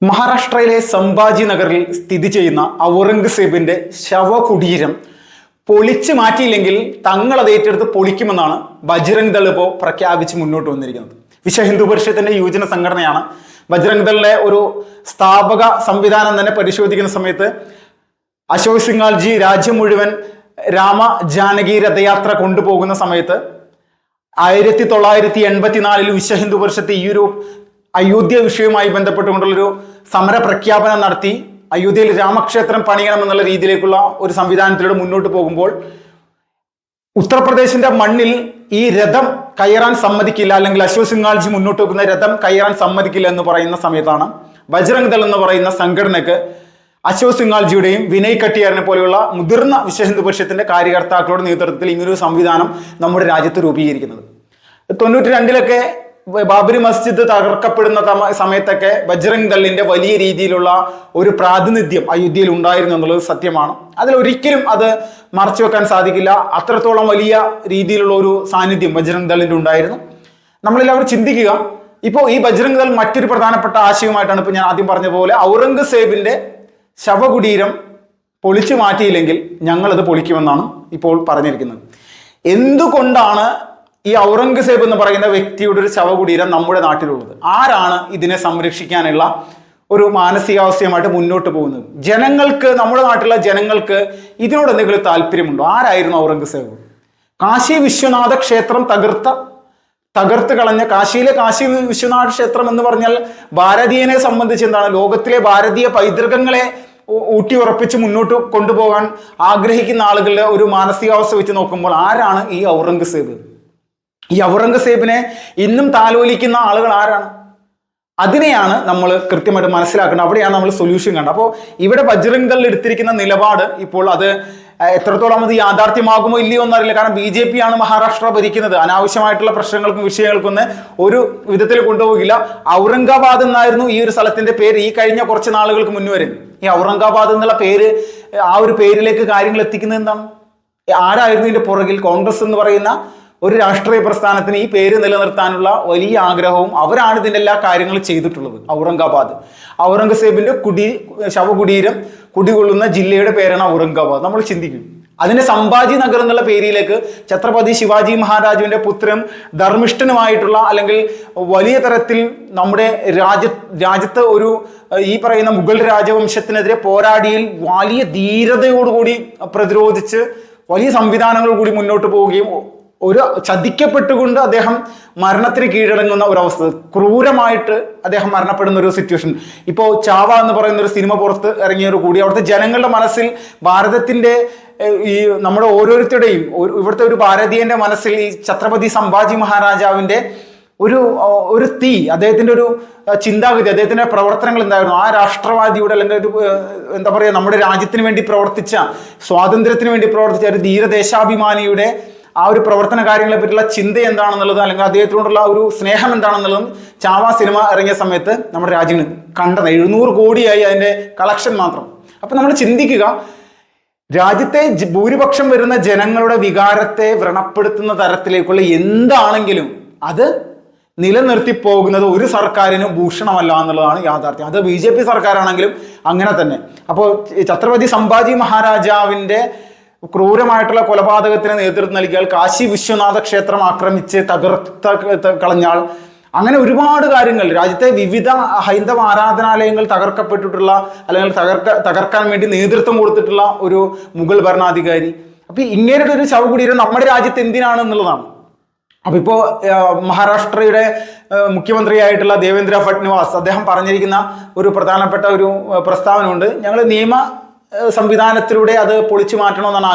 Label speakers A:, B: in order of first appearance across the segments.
A: മഹാരാഷ്ട്രയിലെ സംഭാജി നഗറിൽ സ്ഥിതി ചെയ്യുന്ന ഔറംഗസേബിന്റെ ശവകുടീരം പൊളിച്ചു മാറ്റിയില്ലെങ്കിൽ തങ്ങൾ അത് ഏറ്റെടുത്ത് പൊളിക്കുമെന്നാണ് ബജ്രംഗ് ദൾ ഇപ്പോൾ പ്രഖ്യാപിച്ച് മുന്നോട്ട് വന്നിരിക്കുന്നത്. വിശ്വ ഹിന്ദു പരിഷത്തിന്റെ യുവജന സംഘടനയാണ്. ബജ്രംഗ് ദളിലെ ഒരു സ്ഥാപക സംവിധാനം തന്നെ പരിശോധിക്കുന്ന സമയത്ത് അശോക് സിംഗാൾജി രാജ്യം മുഴുവൻ രാമ ജാനകി രഥയാത്ര കൊണ്ടുപോകുന്ന സമയത്ത് 1984 വിശ്വ ഹിന്ദു പരിഷത്ത് ഈ ഒരു അയോധ്യ വിഷയവുമായി ബന്ധപ്പെട്ടുകൊണ്ടുള്ളൊരു സമര പ്രഖ്യാപനം നടത്തി അയോധ്യയിൽ രാമക്ഷേത്രം പണിയണമെന്നുള്ള രീതിയിലേക്കുള്ള ഒരു സംവിധാനത്തിലൂടെ മുന്നോട്ട് പോകുമ്പോൾ ഉത്തർപ്രദേശിന്റെ മണ്ണിൽ ഈ രഥം കയറാൻ സമ്മതിക്കില്ല, അല്ലെങ്കിൽ അശോക് സിംഗാൾജി മുന്നോട്ട് വെക്കുന്ന രഥം കയറാൻ സമ്മതിക്കില്ല എന്ന് പറയുന്ന സമയത്താണ് ബജ്രംഗ് ദൾ എന്ന് പറയുന്ന സംഘടനയ്ക്ക് അശോക് സിംഗാൾജിയുടെയും വിനയ് കട്ടിയാറിനെ പോലെയുള്ള മുതിർന്ന വിശ്വ ഹിന്ദു പരിഷത്തിന്റെ കാര്യകർത്താക്കളുടെ നേതൃത്വത്തിൽ ഇങ്ങനൊരു സംവിധാനം നമ്മുടെ രാജ്യത്ത് രൂപീകരിക്കുന്നത്. 92 ബാബരി മസ്ജിദ് തകർക്കപ്പെടുന്ന സമയത്തൊക്കെ ബജ്രംഗ് ദളിന്റെ വലിയ രീതിയിലുള്ള ഒരു പ്രാതിനിധ്യം അയോധ്യയിൽ ഉണ്ടായിരുന്നു എന്നുള്ളത് സത്യമാണ്. അതിലൊരിക്കലും അത് മറച്ചു വെക്കാൻ സാധിക്കില്ല. അത്രത്തോളം വലിയ രീതിയിലുള്ള ഒരു സാന്നിധ്യം ബജ്രംഗ് ദളിന്റെ ഉണ്ടായിരുന്നു. നമ്മളെല്ലാവരും ചിന്തിക്കുക, ഇപ്പോൾ ഈ ബജ്രംഗ് ദൾ മറ്റൊരു പ്രധാനപ്പെട്ട ആശയമായിട്ടാണ് ഇപ്പോൾ ഞാൻ ആദ്യം പറഞ്ഞ പോലെ ഔറംഗസേബിന്റെ ശവകുടീരം പൊളിച്ചു മാറ്റിയില്ലെങ്കിൽ ഞങ്ങളത് പൊളിക്കുമെന്നാണ് ഇപ്പോൾ പറഞ്ഞിരിക്കുന്നത്. എന്തുകൊണ്ടാണ് ഈ ഔറംഗസേബ് എന്ന് പറയുന്ന വ്യക്തിയുടെ ഒരു ശവകുടീരം നമ്മുടെ നാട്ടിലുള്ളത്? ആരാണ് ഇതിനെ സംരക്ഷിക്കാനുള്ള ഒരു മാനസികാവസ്ഥയുമായിട്ട് മുന്നോട്ട് പോകുന്നത്? ജനങ്ങൾക്ക്, നമ്മുടെ നാട്ടിലുള്ള ജനങ്ങൾക്ക് ഇതിനോട് എന്തെങ്കിലും താല്പര്യമുണ്ടോ? ആരായിരുന്നു ഔറംഗസേബ്? കാശി വിശ്വനാഥ ക്ഷേത്രം തകർത്ത് കളഞ്ഞ കാശിയിലെ കാശി വിശ്വനാഥ ക്ഷേത്രം എന്ന് പറഞ്ഞാൽ ഭാരതീയനെ സംബന്ധിച്ച് എന്താണ്, ലോകത്തിലെ ഭാരതീയ പൈതൃകങ്ങളെ ഊട്ടി ഉറപ്പിച്ച് മുന്നോട്ട് കൊണ്ടുപോകാൻ ആഗ്രഹിക്കുന്ന ആളുകളുടെ ഒരു മാനസികാവസ്ഥ വെച്ച് നോക്കുമ്പോൾ ആരാണ് ഈ ഔറംഗസേബ്? ഈ ഔറംഗസേബിനെ ഇന്നും താലോലിക്കുന്ന ആളുകൾ ആരാണ്? അതിനെയാണ് നമ്മൾ കൃത്യമായിട്ട് മനസ്സിലാക്കേണ്ടത്. അവിടെയാണ് നമ്മൾ സൊല്യൂഷൻ കണ്ടത്. അപ്പോൾ ഇവിടെ ബജ്രംഗ് ദൾ എടുത്തിരിക്കുന്ന നിലപാട് ഇപ്പോൾ അത് എത്രത്തോളം അത് യാഥാർത്ഥ്യമാകുമോ ഇല്ലയോ എന്നറിയില്ല. കാരണം BJP ആണ് മഹാരാഷ്ട്ര ഭരിക്കുന്നത്. അനാവശ്യമായിട്ടുള്ള പ്രശ്നങ്ങൾക്കും വിഷയങ്ങൾക്കൊന്നും ഒരു വിധത്തിൽ കൊണ്ടുപോകില്ല. ഔറംഗാബാദ് എന്നായിരുന്നു ഈ ഒരു സ്ഥലത്തിന്റെ പേര് ഈ കഴിഞ്ഞ കുറച്ച് നാളുകൾക്ക് മുന്നേ വരെ. ഈ ഔറംഗാബാദ് എന്നുള്ള പേര്, ആ ഒരു പേരിലേക്ക് കാര്യങ്ങൾ എത്തിക്കുന്നത് എന്താണ്? ആരായിരുന്നു ഇതിന്റെ പുറകിൽ? കോൺഗ്രസ് എന്ന് പറയുന്ന ഒരു രാഷ്ട്രീയ പ്രസ്ഥാനത്തിന് ഈ പേര് നിലനിർത്താനുള്ള വലിയ ആഗ്രഹവും അവരാണ് ഇതിൻ്റെ എല്ലാ കാര്യങ്ങളും ചെയ്തിട്ടുള്ളത്. ഔറംഗസേബിന്റെ ശവകുടീരം കുടികൊള്ളുന്ന ജില്ലയുടെ പേരാണ് ഔറംഗാബാദ്. നമ്മൾ ചിന്തിക്കും, അതിന്റെ സംഭാജി നഗർ എന്നുള്ള പേരിലേക്ക് ഛത്രപതി ശിവാജി മഹാരാജുവിന്റെ പുത്രൻ ധർമ്മിഷ്ഠനുമായിട്ടുള്ള, അല്ലെങ്കിൽ വലിയ തരത്തിൽ നമ്മുടെ രാജ്യത്ത് ഒരു ഈ പറയുന്ന മുഗൾ രാജവംശത്തിനെതിരെ പോരാടിയിൽ വലിയ ധീരതയോടുകൂടി പ്രതിരോധിച്ച് വലിയ സംവിധാനങ്ങൾ കൂടി മുന്നോട്ട് പോവുകയും ഒരു ചതിക്കപ്പെട്ടുകൊണ്ട് അദ്ദേഹം മരണത്തിന് കീഴടങ്ങുന്ന ഒരവസ്ഥ, ക്രൂരമായിട്ട് അദ്ദേഹം മരണപ്പെടുന്ന ഒരു സിറ്റുവേഷൻ. ഇപ്പോൾ ചാവ എന്ന് പറയുന്ന ഒരു സിനിമ പുറത്ത് ഇറങ്ങിയോട് കൂടി അവിടുത്തെ ജനങ്ങളുടെ മനസ്സിൽ ഭാരതത്തിന്റെ ഈ നമ്മുടെ ഓരോരുത്തരുടെയും ഇവിടുത്തെ ഒരു ഭാരതീയന്റെ മനസ്സിൽ ഈ ഛത്രപതി സംഭാജി മഹാരാജാവിന്റെ ഒരു തീ, അദ്ദേഹത്തിന്റെ ഒരു ചിന്താഗതി, അദ്ദേഹത്തിന്റെ പ്രവർത്തനങ്ങൾ എന്തായിരുന്നു, ആ രാഷ്ട്രവാദിയുടെ അല്ലെങ്കിൽ ഒരു എന്താ പറയുക, നമ്മുടെ രാജ്യത്തിന് വേണ്ടി പ്രവർത്തിച്ച, സ്വാതന്ത്ര്യത്തിന് വേണ്ടി പ്രവർത്തിച്ച ഒരു ധീരദേശാഭിമാനിയുടെ ആ ഒരു പ്രവർത്തന കാര്യങ്ങളെ പറ്റിയുള്ള ചിന്ത എന്താണെന്നുള്ളത്, അല്ലെങ്കിൽ അദ്ദേഹത്തിനോടുള്ള ഒരു സ്നേഹം എന്താണെന്നുള്ളതും ചാവ സിനിമ ഇറങ്ങിയ സമയത്ത് നമ്മുടെ രാജ്യം കണ്ടത് 700 കോടിയായി അതിന്റെ കളക്ഷൻ മാത്രം. അപ്പൊ നമ്മൾ ചിന്തിക്കുക, രാജ്യത്തെ ഭൂരിപക്ഷം വരുന്ന ജനങ്ങളുടെ വികാരത്തെ വ്രണപ്പെടുത്തുന്ന തരത്തിലേക്കുള്ള എന്താണെങ്കിലും അത് നിലനിർത്തി പോകുന്നത് ഒരു സർക്കാരിനും ഭൂഷണമല്ല എന്നുള്ളതാണ് യാഥാർത്ഥ്യം. അത് BJP സർക്കാരാണെങ്കിലും അങ്ങനെ തന്നെ. അപ്പോൾ ഛത്രപതി സംഭാജി മഹാരാജാവിന്റെ ക്രൂരമായിട്ടുള്ള കൊലപാതകത്തിന് നേതൃത്വം നൽകിയാൽ, കാശി വിശ്വനാഥ ക്ഷേത്രം ആക്രമിച്ച് കളഞ്ഞാൽ, അങ്ങനെ ഒരുപാട് കാര്യങ്ങൾ, രാജ്യത്തെ വിവിധ ഹൈന്ദവ ആരാധനാലയങ്ങൾ തകർക്കപ്പെട്ടിട്ടുള്ള, അല്ലെങ്കിൽ തകർക്കാൻ വേണ്ടി നേതൃത്വം കൊടുത്തിട്ടുള്ള ഒരു മുഗൾ ഭരണാധികാരി. അപ്പൊ ഇങ്ങനെയുള്ള ഒരു ശവകുടീരം നമ്മുടെ രാജ്യത്ത് എന്തിനാണ് എന്നുള്ളതാണ്. അപ്പൊ ഇപ്പോ മഹാരാഷ്ട്രയുടെ മുഖ്യമന്ത്രിയായിട്ടുള്ള ദേവേന്ദ്ര ഫഡ്നവിസ് അദ്ദേഹം പറഞ്ഞിരിക്കുന്ന ഒരു പ്രധാനപ്പെട്ട ഒരു പ്രസ്താവന ഉണ്ട്. ഞങ്ങൾ നിയമ സംവിധാനത്തിലൂടെ അത് പൊളിച്ചു മാറ്റണമെന്നാണ്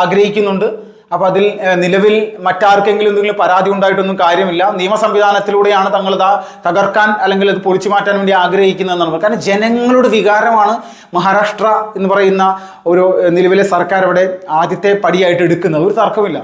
A: ആഗ്രഹിക്കുന്നുണ്ട്. അപ്പൊ അതിൽ നിലവിൽ മറ്റാർക്കെങ്കിലും എന്തെങ്കിലും പരാതി ഉണ്ടായിട്ടൊന്നും കാര്യമില്ല. നിയമ സംവിധാനത്തിലൂടെയാണ് തങ്ങൾ തകർക്കാൻ അല്ലെങ്കിൽ അത് പൊളിച്ചു മാറ്റാൻ വേണ്ടി ആഗ്രഹിക്കുന്നതെന്നാണ്. കാരണം ജനങ്ങളുടെ വികാരമാണ് മഹാരാഷ്ട്ര എന്ന് പറയുന്ന ഒരു നിലവിലെ സർക്കാർ അവിടെ ആദ്യത്തെ പടിയായിട്ട് എടുക്കുന്നത്. ഒരു തർക്കമില്ല.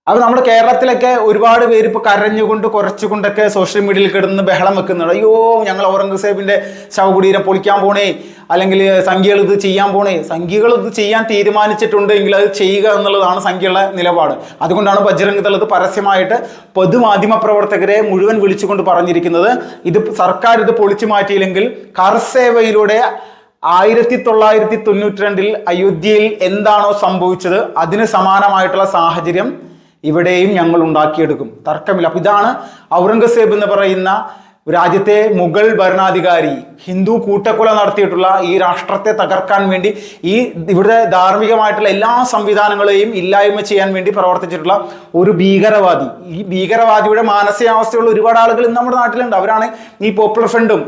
A: അപ്പൊ നമ്മുടെ കേരളത്തിലൊക്കെ ഒരുപാട് പേര് ഇപ്പൊ കരഞ്ഞുകൊണ്ട് കുറച്ചുകൊണ്ടൊക്കെ സോഷ്യൽ മീഡിയയിൽ കിടന്ന് ബഹളം വെക്കുന്നുണ്ട്. അയ്യോ, ഞങ്ങൾ ഔറംഗസേബിന്റെ ശവകുടീരം പൊളിക്കാൻ പോണേ, അല്ലെങ്കിൽ സംഖ്യകൾ ഇത് ചെയ്യാൻ പോണേ. സംഖ്യകൾ ഇത് ചെയ്യാൻ തീരുമാനിച്ചിട്ടുണ്ടെങ്കിൽ അത് ചെയ്യുക എന്നുള്ളതാണ് സംഖ്യയുടെ നിലപാട്. അതുകൊണ്ടാണ് ബജ്രംഗ് ദൾ ഇത് പരസ്യമായിട്ട് പൊതുമാധ്യമ പ്രവർത്തകരെ മുഴുവൻ വിളിച്ചുകൊണ്ട് പറഞ്ഞിരിക്കുന്നത്. ഇത് സർക്കാർ ഇത് പൊളിച്ചു മാറ്റിയില്ലെങ്കിൽ കർസേവയിലൂടെ 1992 അയോധ്യയിൽ എന്താണോ സംഭവിച്ചത് അതിന് സമാനമായിട്ടുള്ള സാഹചര്യം ഇവിടെയും ഞങ്ങൾ ഉണ്ടാക്കിയെടുക്കും, തർക്കമില്ല. അപ്പൊ ഇതാണ് ഔറംഗസേബ് എന്ന് പറയുന്ന രാജ്യത്തെ മുഗൾ ഭരണാധികാരി ഹിന്ദു കൂട്ടക്കൊല നടത്തിയിട്ടുള്ള ഈ രാഷ്ട്രത്തെ തകർക്കാൻ വേണ്ടി ഈ ഇവിടെ ധാർമ്മികമായിട്ടുള്ള എല്ലാ സംവിധാനങ്ങളെയും ഇല്ലായ്മ ചെയ്യാൻ വേണ്ടി പ്രവർത്തിച്ചിട്ടുള്ള ഒരു ഭീകരവാദി. ഈ ഭീകരവാദിയുടെ മാനസികാവസ്ഥയുള്ള ഒരുപാട് ആളുകൾ ഇന്ന് നമ്മുടെ നാട്ടിലുണ്ട്. അവരാണ് ഈ പോപ്പുലർ ഫ്രണ്ടും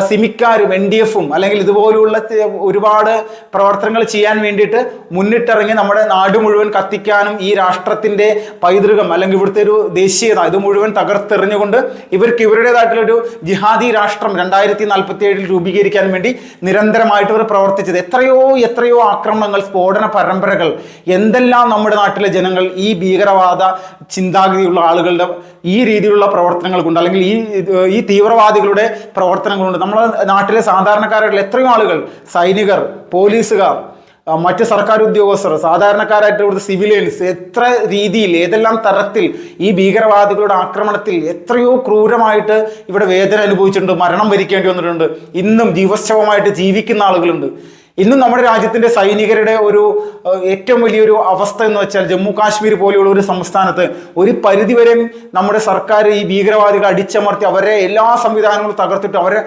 A: സിമിക്കാരും NDF-ഉം അല്ലെങ്കിൽ ഇതുപോലുള്ള ഒരുപാട് പ്രവർത്തനങ്ങൾ ചെയ്യാൻ വേണ്ടിയിട്ട് മുന്നിട്ടിറങ്ങി നമ്മുടെ നാട് മുഴുവൻ കത്തിക്കാനും ഈ രാഷ്ട്രത്തിന്റെ പൈതൃകം അല്ലെങ്കിൽ ഇവിടുത്തെ ഒരു ദേശീയത ഇത് മുഴുവൻ തകർത്തെറിഞ്ഞുകൊണ്ട് ഇവർക്ക് ഇവരുടേതായിട്ടുള്ളൊരു ജിഹാദി രാഷ്ട്രം 2047 രൂപീകരിക്കാൻ വേണ്ടി നിരന്തരമായിട്ട് ഇവർ പ്രവർത്തിച്ചത്. എത്രയോ ആക്രമണങ്ങൾ, സ്ഫോടന പരമ്പരകൾ, എന്തെല്ലാം നമ്മുടെ നാട്ടിലെ ജനങ്ങൾ ഈ ഭീകരവാദ ചിന്താഗതിയുള്ള ആളുകളുടെ ഈ രീതിയിലുള്ള പ്രവർത്തനങ്ങൾ കൊണ്ട് അല്ലെങ്കിൽ ഈ തീവ്രവാദികളുടെ പ്രവർത്തനങ്ങൾ കൊണ്ട് നമ്മുടെ നാട്ടിലെ സാധാരണക്കാരായിട്ടുള്ള എത്രയോ ആളുകൾ, സൈനികർ, പോലീസുകാർ, മറ്റ് സർക്കാർ ഉദ്യോഗസ്ഥർ, സാധാരണക്കാരായിട്ട് ഇവിടുത്തെ സിവിലിയൻസ് എത്ര രീതിയിൽ ഏതെല്ലാം തരത്തിൽ ഈ ഭീകരവാദികളുടെ ആക്രമണത്തിൽ എത്രയോ ക്രൂരമായിട്ട് ഇവിടെ വേദന അനുഭവിച്ചിട്ടുണ്ട്, മരണം വരിക്കേണ്ടി വന്നിട്ടുണ്ട്. ഇന്നും ജീവച്ഛവമായിട്ട് ജീവിക്കുന്ന ആളുകളുണ്ട്. ഇന്നും നമ്മുടെ രാജ്യത്തിന്റെ സൈനികരുടെ ഒരു ഏറ്റവും വലിയൊരു അവസ്ഥ എന്ന് വെച്ചാൽ ജമ്മു കാശ്മീർ പോലെയുള്ള ഒരു സംസ്ഥാനത്ത് ഒരു പരിധിവരെ നമ്മുടെ സർക്കാർ ഈ ഭീകരവാദികളെ അടിച്ചമർത്തി അവരെ എല്ലാ സംവിധാനങ്ങളും തകർത്തിട്ട് അവരെ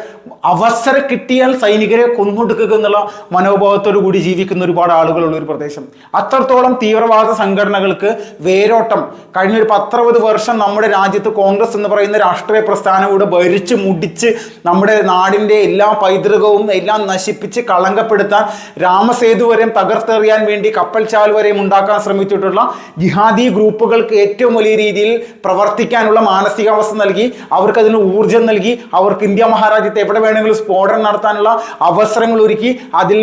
A: അവസരം കിട്ടിയാൽ സൈനികരെ കൊന്നൊടുക്കുക എന്നുള്ള മനോഭാവത്തോടു കൂടി ജീവിക്കുന്ന ഒരുപാട് ആളുകളുള്ള ഒരു പ്രദേശം. അത്രത്തോളം തീവ്രവാദ സംഘടനകൾക്ക് വേരോട്ടം കഴിഞ്ഞ ഒരു 10-60 വർഷം നമ്മുടെ രാജ്യത്ത് കോൺഗ്രസ് എന്ന് പറയുന്ന രാഷ്ട്രീയ പ്രസ്ഥാനം കൂടെ ഭരിച്ച് മുടിച്ച് നമ്മുടെ നാടിന്റെ എല്ലാ പൈതൃകവും എല്ലാം നശിപ്പിച്ച് കളങ്കപ്പെടുത്താൻ രാമസേതു വരെയും തകർത്തെറിയാൻ വേണ്ടി കപ്പൽ ചാൽ വരെയും ഉണ്ടാക്കാൻ ശ്രമിച്ചിട്ടുള്ള ജിഹാദി ഗ്രൂപ്പുകൾക്ക് ഏറ്റവും വലിയ രീതിയിൽ പ്രവർത്തിക്കാനുള്ള മാനസികാവസ്ഥ നൽകി, അവർക്ക് അതിന് ഊർജം നൽകി, അവർക്ക് ഇന്ത്യ മഹാരാജ്യത്ത് എവിടെ വേണമെങ്കിലും സ്ഫോടനം നടത്താനുള്ള അവസരങ്ങൾ ഒരുക്കി, അതിൽ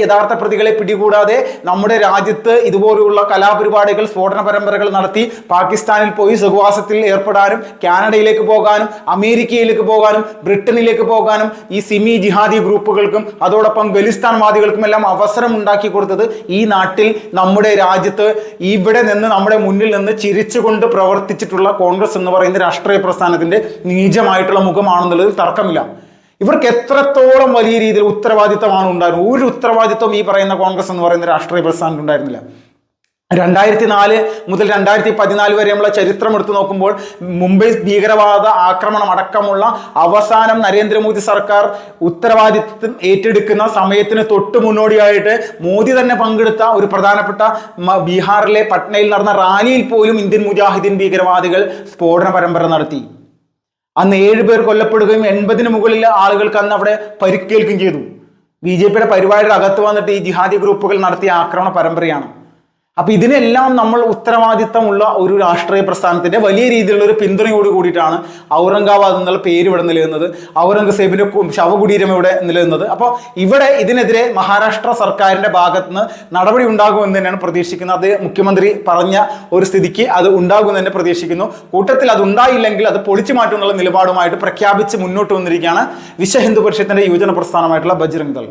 A: യഥാർത്ഥ പ്രതികളെ പിടികൂടാതെ നമ്മുടെ രാജ്യത്ത് ഇതുപോലുള്ള കലാപരിപാടികൾ, സ്ഫോടന പരമ്പരകൾ നടത്തി പാകിസ്ഥാനിൽ പോയി സുഖവാസത്തിൽ ഏർപ്പെടാനും കാനഡയിലേക്ക് പോകാനും അമേരിക്കയിലേക്ക് പോകാനും ബ്രിട്ടനിലേക്ക് പോകാനും ഈ സിമി ജിഹാദി ഗ്രൂപ്പുകൾക്കും അതോടൊപ്പം ഖലിസ്ഥാൻ വാദികൾക്കുമെല്ലാം അവസരം ഉണ്ടാക്കി കൊടുത്തത് ഈ നാട്ടിൽ നമ്മുടെ രാജ്യത്ത് ഇവിടെ നിന്ന് നമ്മുടെ മുന്നിൽ നിന്ന് ചിരിച്ചുകൊണ്ട് പ്രവർത്തിച്ചിട്ടുള്ള കോൺഗ്രസ് എന്ന് പറയുന്ന രാഷ്ട്രീയ പ്രസ്ഥാനത്തിന്റെ നീചമായിട്ടുള്ള മുഖമാണെന്നുള്ളതിൽ തർക്കമില്ല. ഇവർക്ക് എത്രത്തോളം വലിയ രീതിയിൽ ഉത്തരവാദിത്തമാണ് ഉണ്ടായിരുന്നത്. ഒരു ഉത്തരവാദിത്വം ഈ പറയുന്ന കോൺഗ്രസ് എന്ന് പറയുന്ന രാഷ്ട്രീയ പ്രസ്ഥാനം ഉണ്ടായിരുന്നില്ല. 2004 മുതൽ 2014 വരെയുള്ള ചരിത്രം എടുത്തു നോക്കുമ്പോൾ മുംബൈ ഭീകരവാദ ആക്രമണം അടക്കമുള്ള അവസാനം നരേന്ദ്രമോദി സർക്കാർ ഉത്തരവാദിത്വം ഏറ്റെടുക്കുന്ന സമയത്തിന് തൊട്ട് മുന്നോടിയായിട്ട് മോദി തന്നെ പങ്കെടുത്ത ഒരു പ്രധാനപ്പെട്ട ബീഹാറിലെ പട്നയിൽ നടന്ന റാലിയിൽ പോലും ഇന്ത്യൻ മുജാഹിദീൻ ഭീകരവാദികൾ സ്ഫോടന പരമ്പര നടത്തി. അന്ന് 7 പേർ കൊല്ലപ്പെടുകയും 80-ന് മുകളിൽ ആളുകൾക്ക് അന്ന് അവിടെ പരിക്കേൽക്കുകയും ചെയ്തു. BJPയുടെ പരിപാടിയുടെ അകത്ത് വന്നിട്ട് ഈ ജിഹാദി ഗ്രൂപ്പുകൾ നടത്തിയ ആക്രമണ പരമ്പരയാണ്. അപ്പൊ ഇതിനെല്ലാം നമ്മൾ ഉത്തരവാദിത്തമുള്ള ഒരു രാഷ്ട്രീയ പ്രസ്ഥാനത്തിന്റെ വലിയ രീതിയിലുള്ള ഒരു പിന്തുണയോട് കൂടിയിട്ടാണ് ഔറംഗാബാദ് എന്നുള്ള പേര് ഇവിടെ നിലനിന്നത്, ഔറംഗസേബിന്റെ ശവകുടീരം ഇവിടെ നിലനിന്നത്. അപ്പോൾ ഇവിടെ ഇതിനെതിരെ മഹാരാഷ്ട്ര സർക്കാരിന്റെ ഭാഗത്ത് നിന്ന് നടപടി ഉണ്ടാകുമെന്ന് തന്നെയാണ് പ്രതീക്ഷിക്കുന്നത്. അത് മുഖ്യമന്ത്രി പറഞ്ഞ ഒരു സ്ഥിതിക്ക് അത് ഉണ്ടാകുമെന്ന് തന്നെ പ്രതീക്ഷിക്കുന്നു. കൂട്ടത്തിൽ അത് ഉണ്ടായില്ലെങ്കിൽ അത് പൊളിച്ചു മാറ്റുമെന്നുള്ള നിലപാടുമായിട്ട് പ്രഖ്യാപിച്ച് മുന്നോട്ട് വന്നിരിക്കുകയാണ് വിശ്വ ഹിന്ദു പരിഷത്തിന്റെ യുവജന പ്രസ്ഥാനമായിട്ടുള്ള ബജ്രംഗ് ദൾ.